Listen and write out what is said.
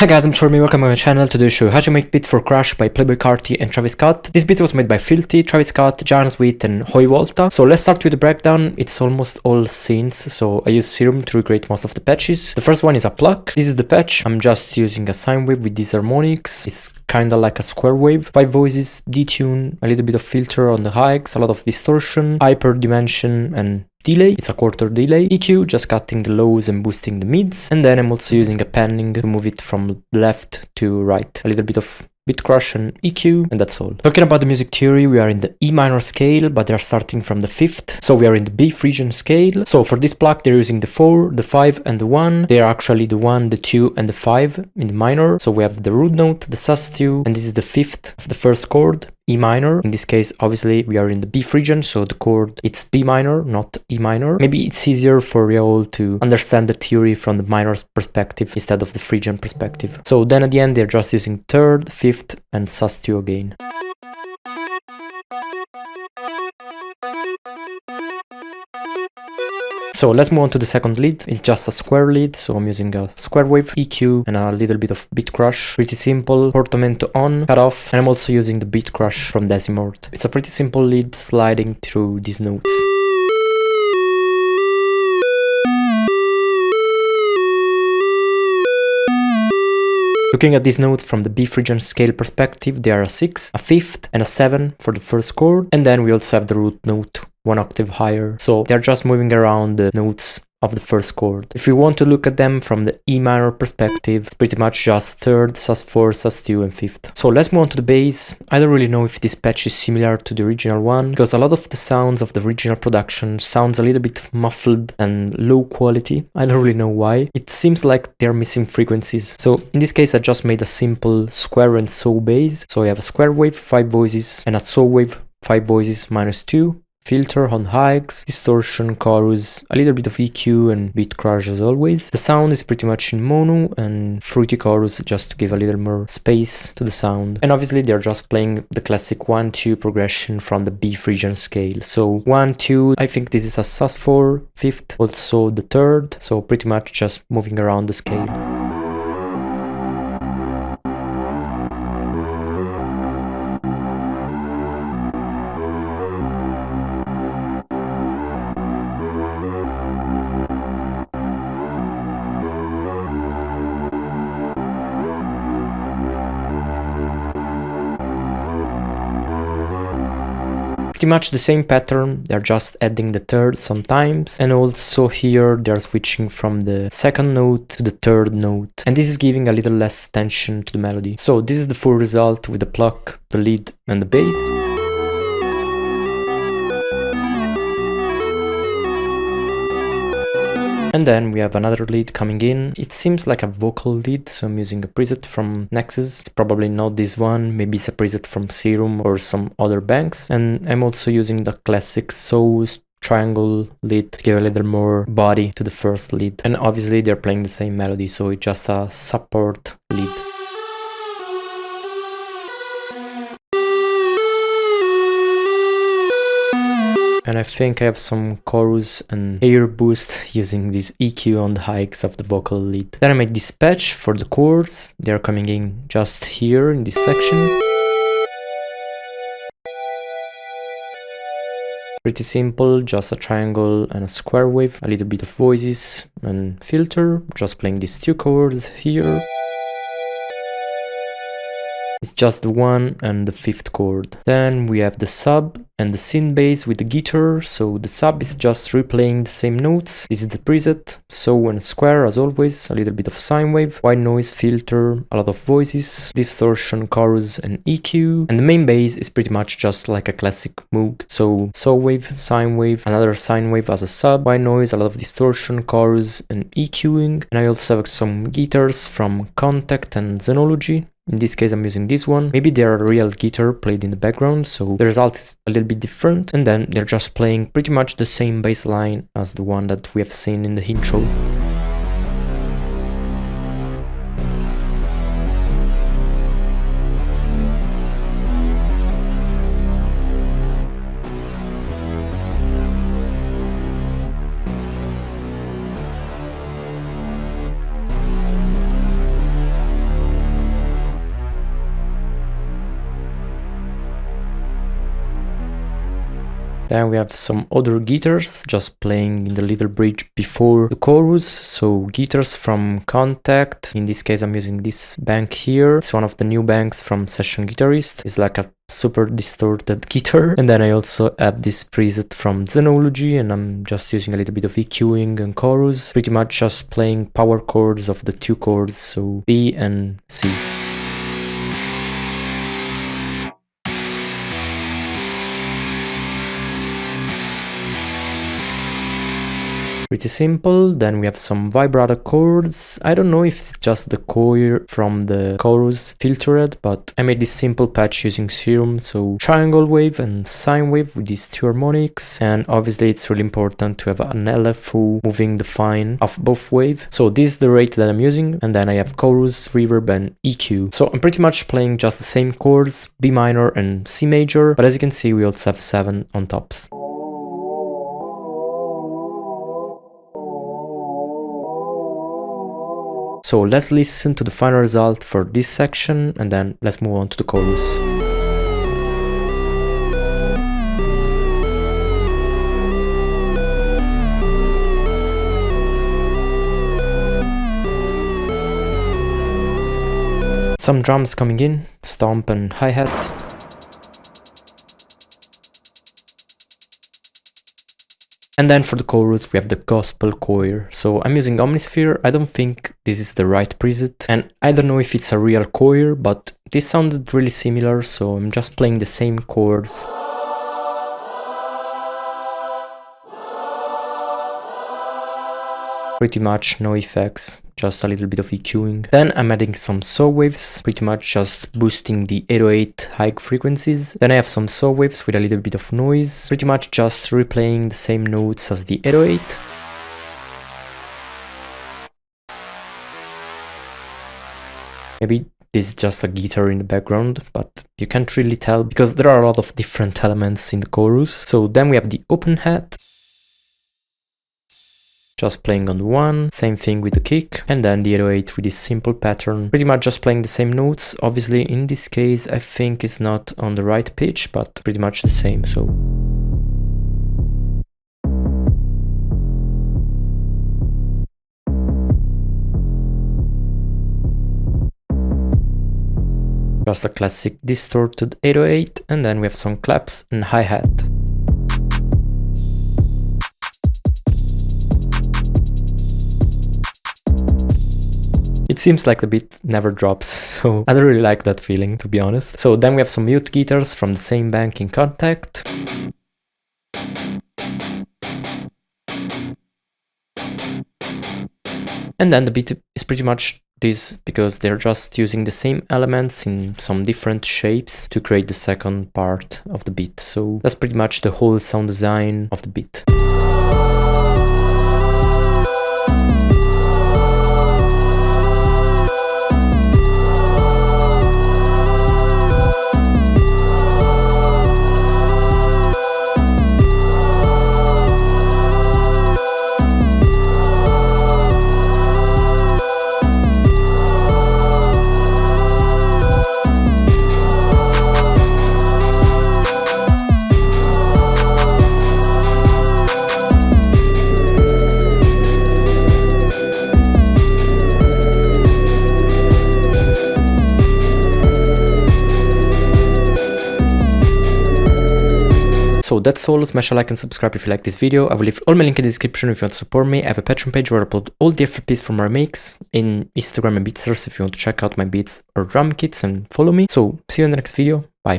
Hi guys, I'm Chormi, welcome to my channel. Today I show you how to make beat for Crash by Playboi, Carti and Travis Scott. This beat was made by Filthy, Travis Scott, Jan Sweet and Hoy Volta. So let's start with the breakdown. It's almost all synths, so I use Serum to recreate most of the patches. The first one is a pluck. This is the patch. I'm just using a sine wave with these harmonics. It's kinda like a square wave. 5 voices, detune, a little bit of filter on the highs, a lot of distortion, hyper dimension and delay. It's a quarter delay. EQ, just cutting the lows and boosting the mids. And then I'm also using a panning to move it from left to right. A little bit of beat crush and EQ, and that's all. Talking about the music theory, we are in the E minor scale, but they're starting from the 5th. So we are in the B Phrygian scale. So for this pluck, they're using the 4, the 5, and the 1. They are actually the 1, the 2, and the 5 in the minor. So we have the root note, the sus2, and this is the 5th of the first chord. E minor. In this case, obviously, we are in the B Phrygian, so the chord, it's B minor, not E minor. Maybe it's easier for you all to understand the theory from the minor perspective instead of the Phrygian perspective. So then at the end, they're just using 3rd, 5th, and sus2 again. So let's move on to the second lead. It's just a square lead, so I'm using a square wave, EQ, and a little bit of beat crush. Pretty simple, portamento on, cut off, and I'm also using the beat crush from Decimort. It's a pretty simple lead sliding through these notes. Looking at these notes from the B Phrygian scale perspective, they are a 6, a 5th, and a 7 for the first chord, and then we also have the root note 1 octave higher. So they're just moving around the notes of the first chord. If you want to look at them from the E minor perspective, it's pretty much just 3rd, sus4, sus2, and 5th. So let's move on to the bass. I don't really know if this patch is similar to the original one, because a lot of the sounds of the original production sounds a little bit muffled and low quality. I don't really know why. It seems like they're missing frequencies. So in this case, I just made a simple square and saw bass. So I have a square wave, 5 voices, and a saw wave, 5 voices, -2. Filter on highs, distortion, chorus, a little bit of EQ and beat crush as always. The sound is pretty much in mono and fruity chorus just to give a little more space to the sound. And obviously they're just playing the classic 1-2 progression from the B Phrygian scale. So 1, 2, I think this is a sus4, 5th, also the 3rd, so pretty much just moving around the scale. Pretty much the same pattern, they're just adding the 3rd sometimes, and also here they're switching from the 2nd note to the 3rd note, and this is giving a little less tension to the melody. So this is the full result with the pluck, the lead and the bass. And then we have another lead coming in. It seems like a vocal lead, so I'm using a preset from Nexus. It's probably not this one, maybe it's a preset from Serum or some other banks. And I'm also using the classic So's triangle lead to give a little more body to the first lead. And obviously they're playing the same melody, so it's just a support lead. And I think I have some chorus and air boost using this EQ on the highs of the vocal lead. Then I made this patch for the chords. They're coming in just here in this section. Pretty simple, just a triangle and a square wave, a little bit of voices and filter. Just playing these 2 chords here. It's just the 1 and the 5th chord. Then we have the sub and the synth bass with the guitar. So the sub is just replaying the same notes. This is the preset, saw and square as always, a little bit of sine wave, white noise, filter, a lot of voices, distortion, chorus and EQ. And the main bass is pretty much just like a classic Moog. So saw wave, sine wave, another sine wave as a sub, white noise, a lot of distortion, chorus and EQing. And I also have some guitars from Contact and Xenology. In this case, I'm using this one. Maybe they're a real guitar played in the background, so the result is a little bit different. And then they're just playing pretty much the same bass line as the one that we have seen in the intro. Then we have some other guitars just playing in the little bridge before the chorus. So guitars from Contact. In this case I'm using this bank here. It's one of the new banks from Session Guitarist. It's like a super distorted guitar. And then I also have this preset from Xenology, and I'm just using a little bit of EQing and chorus. Pretty much just playing power chords of the two chords, so B and C. Pretty simple. Then we have some vibrato chords. I don't know if it's just the choir from the chorus filtered, but I made this simple patch using Serum, so triangle wave and sine wave with these two harmonics. And obviously it's really important to have an LFO moving the fine of both waves. So this is the rate that I'm using, and then I have chorus, reverb and EQ. So I'm pretty much playing just the same chords, B minor and C major, but as you can see we also have 7 on tops. So let's listen to the final result for this section, and then let's move on to the chorus. Some drums coming in, stomp and hi-hat. And then for the chorus we have the gospel choir. So I'm using Omnisphere. I don't think this is the right preset, and I don't know if it's a real choir, but this sounded really similar, so I'm just playing the same chords. Pretty much no effects, just a little bit of EQing. Then I'm adding some saw waves, pretty much just boosting the 808 high frequencies. Then I have some saw waves with a little bit of noise, pretty much just replaying the same notes as the 808. Maybe this is just a guitar in the background, but you can't really tell because there are a lot of different elements in the chorus. So then we have the open hat. Just playing on the one, same thing with the kick, and then the 808 with this simple pattern, pretty much just playing the same notes. Obviously in this case I think it's not on the right pitch, but pretty much the same, so. Just a classic distorted 808, and then we have some claps and hi-hat. It seems like the beat never drops, so I don't really like that feeling, to be honest. So then we have some mute guitars from the same bank in Contact. And then the beat is pretty much this, because they're just using the same elements in some different shapes to create the second part of the beat. So that's pretty much the whole sound design of the beat. So that's all. Smash a like and subscribe if you like this video. I will leave all my link in the description if you want to support me. I have a Patreon page where I upload all the FLPs from my mix, in Instagram and Beatstars if you want to check out my beats or drum kits and follow me. So see you in the next video. Bye.